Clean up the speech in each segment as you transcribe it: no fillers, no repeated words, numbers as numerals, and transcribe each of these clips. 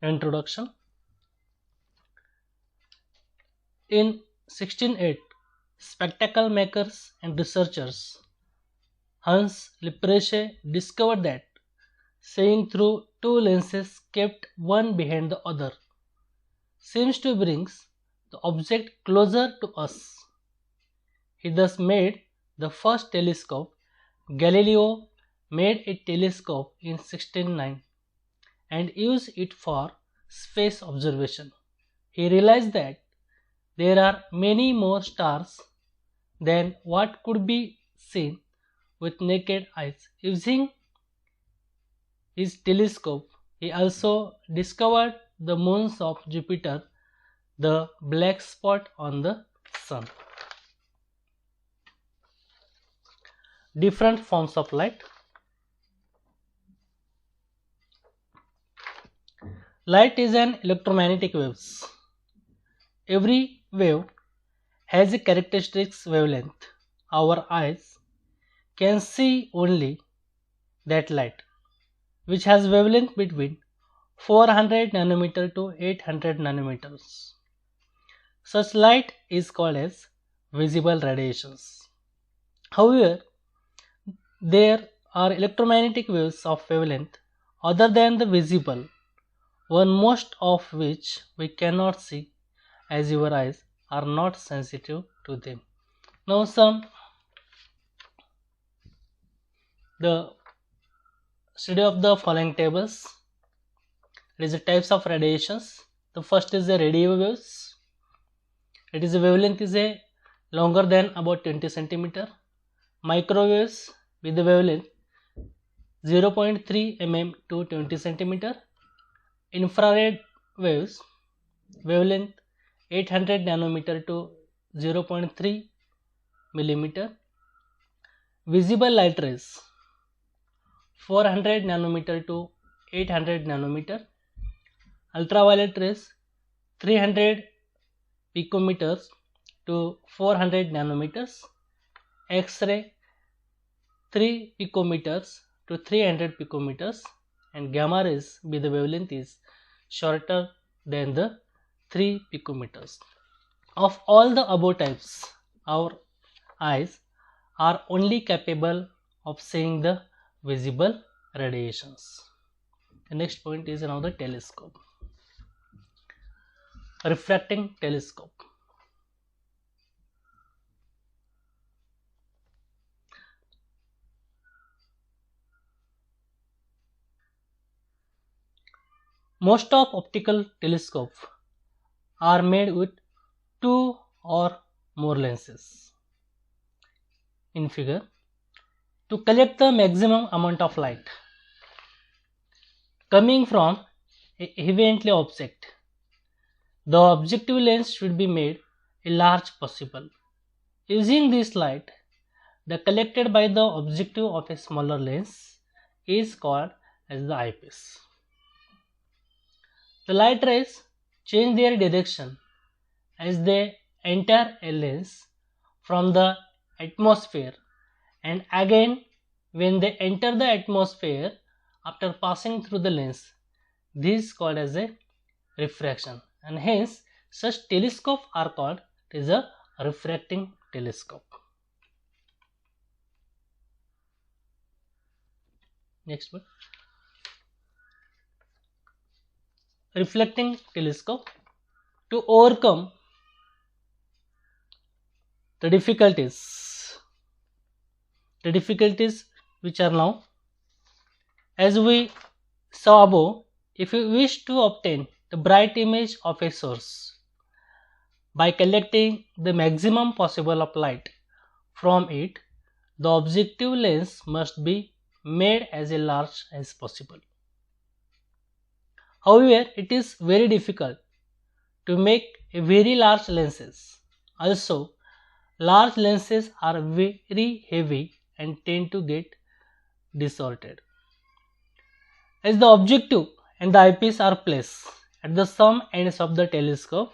Introduction. In 1608, spectacle makers and researchers Hans Lippershey discovered that seeing through two lenses kept one behind the other seems to bring the object closer to us. He thus made the first telescope. Galileo made a telescope in 1609 and used it for space observation. He realized that there are many more stars than what could be seen with naked eyes. Using his telescope, he also discovered the moons of Jupiter, the black spot on the sun. Different forms of light. Light is an electromagnetic waves. Every wave has a characteristic wavelength. Our eyes can see only that light, which has wavelength between 400 nanometer to 800 nanometers. Such light is called as visible radiations. However, there are electromagnetic waves of wavelength other than the visible one, most of which we cannot see as your eyes are not sensitive to them. Now the study of the following tables. It is the types of radiations. The first is the radio waves. It is a wavelength is a longer than about 20 centimeter. Microwaves with the wavelength 0.3 mm to 20 centimeter. Infrared waves wavelength 800 nanometer to 0.3 millimeter. Visible light rays 400 nanometer to 800 nanometer. Ultraviolet rays 300 picometers to 400 nanometers. X-ray 3 picometers to 300 picometers, and gamma rays with the wavelength is shorter than the 3 picometers. Of all the above types, our eyes are only capable of seeing the visible radiations. The next point is now the telescope. Refracting telescope. Most of optical telescopes are made with two or more lenses. In figure, to collect the maximum amount of light coming from a heavy object, the objective lens should be made a large possible. Using this light, the collected by the objective of a smaller lens is called as the eyepiece. The light rays change their direction as they enter a lens from the atmosphere, and again when they enter the atmosphere after passing through the lens. This is called as a refraction, and hence such telescopes are called as a refracting telescope. Next one. Reflecting telescope. To overcome the difficulties which are now, as we saw above, if you wish to obtain the bright image of a source by collecting the maximum possible of light from it, the objective lens must be made as large as possible. However, it is very difficult to make a very large lenses. Also, large lenses are very heavy and tend to get distorted. As the objective and the eyepiece are placed at the some ends of the telescope,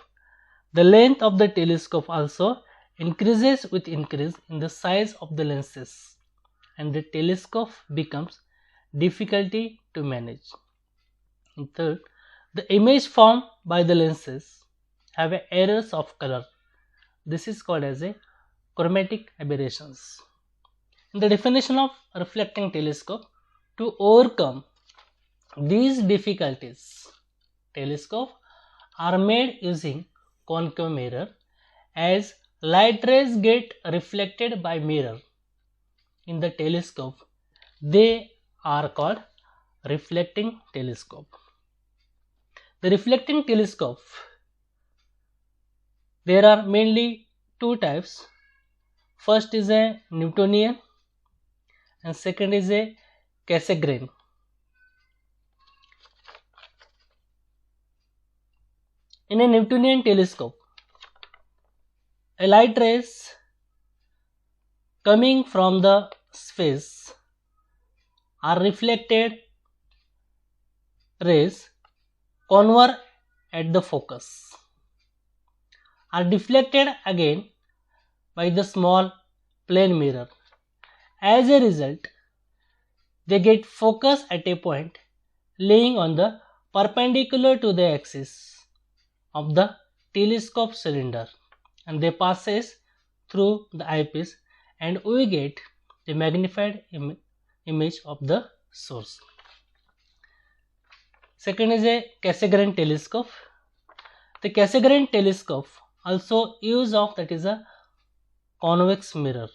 the length of the telescope also increases with increase in the size of the lenses, and the telescope becomes difficulty to manage. And third, The image formed by the lenses have errors of color. This is called as a chromatic aberrations. In the definition of reflecting telescope, to overcome these difficulties, telescopes are made using concave mirror, as light rays get reflected by mirror in the telescope. They are called reflecting telescope. The reflecting telescope, there are mainly two types. First is a Newtonian and second is a Cassegrain. In a Newtonian telescope, a light rays coming from the space are reflected rays converge at the focus, are deflected again by the small plane mirror. As a result, they get focus at a point lying on the perpendicular to the axis of the telescope cylinder, and they passes through the eyepiece and we get the magnified image of the source. Second is a Cassegrain telescope. The Cassegrain telescope also use of that is a convex mirror.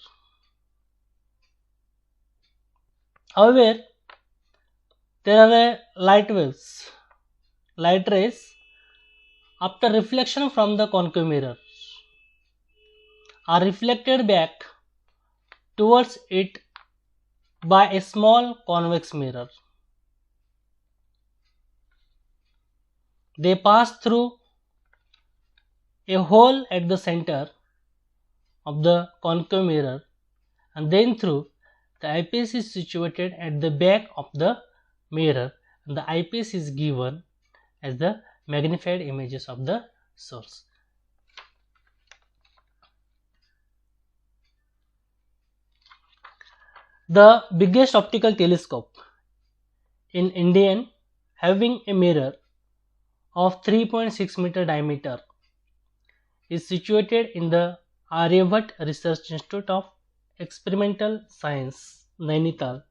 However, there are light waves, light rays after reflection from the concave mirror are reflected back towards it by a small convex mirror. They pass through a hole at the center of the concave mirror and then through the eyepiece is situated at the back of the mirror, and the eyepiece is given as the magnified images of the source. The biggest optical telescope in Indian, having a mirror of 3.6 meter diameter, is situated in the Aryabhat Research Institute of Experimental Science, Nainital.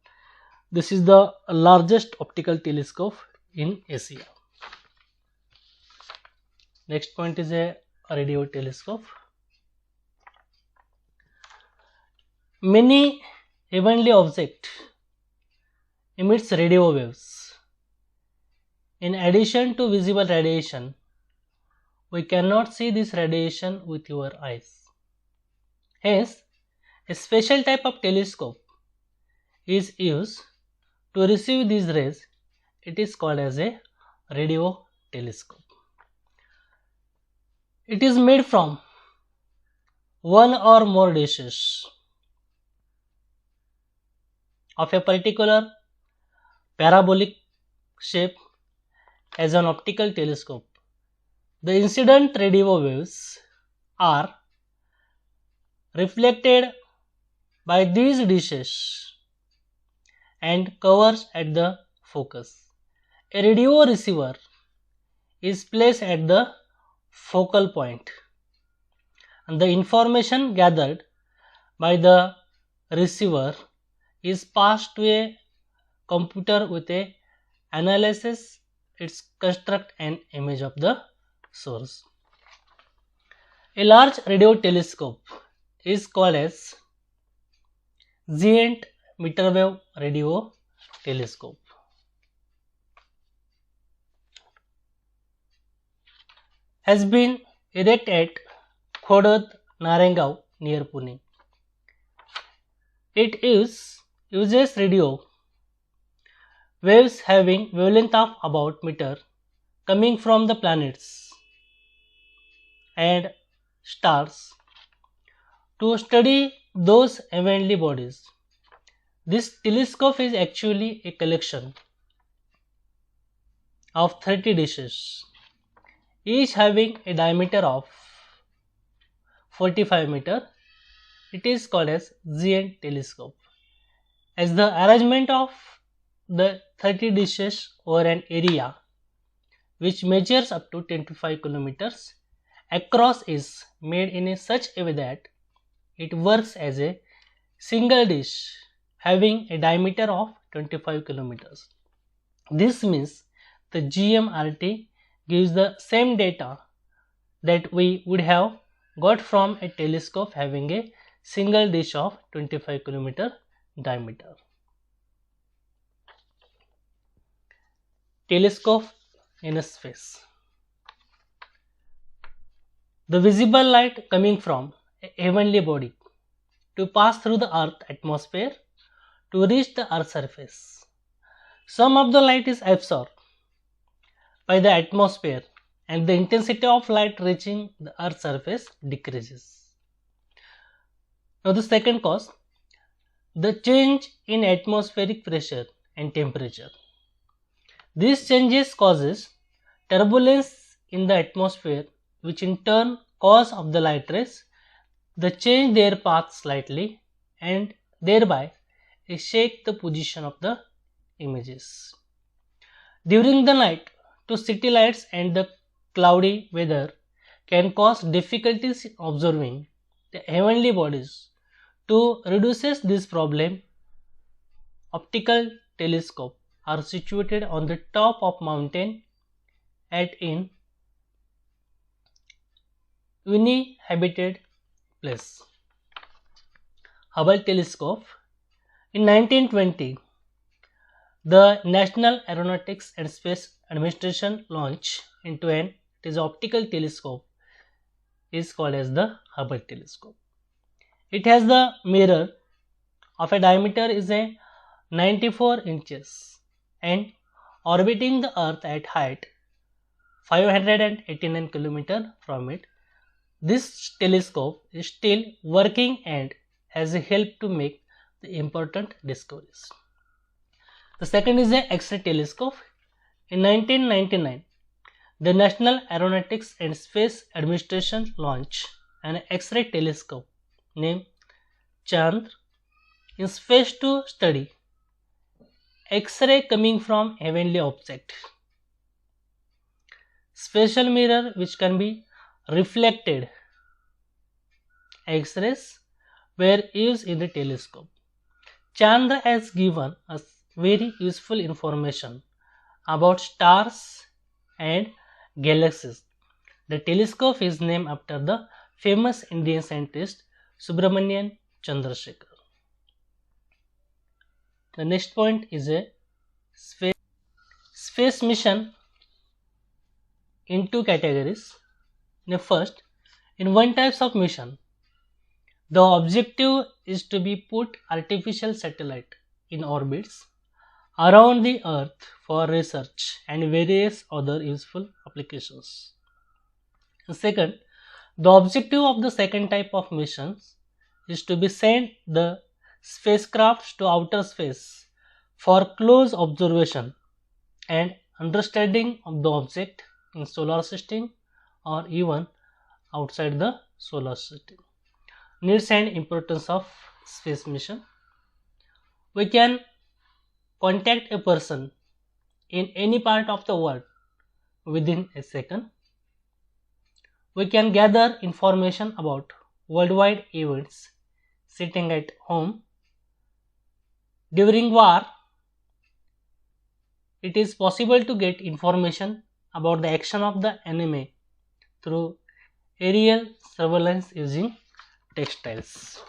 This is the largest optical telescope in Asia. Next point is a radio telescope. Many heavenly objects emits radio waves. In addition to visible radiation, we cannot see this radiation with your eyes. Hence, a special type of telescope is used to receive these rays. It is called as a radio telescope. It is made from one or more dishes of a particular parabolic shape as an optical telescope. The incident radio waves are reflected by these dishes and covers at the focus. A radio receiver is placed at the focal point, and the information gathered by the receiver is passed to a computer with a analysis. It construct an image of the source. A large radio telescope is called as Giant Meter Wave Radio Telescope. Has been erected at Khodad, Narengaon near Pune. It uses radio waves having wavelength of about meter coming from the planets and stars to study those heavenly bodies. This telescope is actually a collection of 30 dishes, each having a diameter of 45 meter. It is called as Giant telescope, as the arrangement of the 30 dishes over an area which measures up to 25 kilometers across is made in such a way that it works as a single dish having a diameter of 25 kilometers. This means the GMRT gives the same data that we would have got from a telescope having a single dish of 25 kilometer diameter. Telescope in space. The visible light coming from a heavenly body to pass through the Earth atmosphere to reach the Earth's surface. Some of the light is absorbed by the atmosphere and the intensity of light reaching the Earth's surface decreases. Now the second cause, the change in atmospheric pressure and temperature. These changes causes turbulence in the atmosphere, which in turn cause of the light rays the change their path slightly and thereby shake the position of the images. During the night, to city lights and the cloudy weather can cause difficulties in observing the heavenly bodies. To reduce this problem, optical telescopes are situated on the top of mountain at in uninhabited place. Hubble telescope. In 1920, the National Aeronautics and Space Administration launched into an optical telescope is called as the Hubble telescope. It has the mirror of a diameter is a 94 inches and orbiting the Earth at height 589 km from it. This telescope is still working and has helped to make the important discoveries. The second is the X-ray telescope. In 1999, the National Aeronautics and Space Administration launched an X-ray telescope named Chandra in space to study X-ray coming from heavenly object. Special mirror which can be reflected X-rays were used in the telescope. Chandra has given us very useful information about stars and galaxies. The telescope is named after the famous Indian scientist Subrahmanyan Chandrasekhar. The next point is a space mission in two categories. First, in one type of mission, the objective is to be put artificial satellite in orbits around the Earth for research and various other useful applications. Second, the objective of the second type of missions is to be send the spacecraft to outer space for close observation and understanding of the object in solar system or even outside the solar system. Needs and importance of space mission. We can contact a person in any part of the world within a second. We can gather information about worldwide events sitting at home. During war, it is possible to get information about the action of the enemy through aerial surveillance using textiles.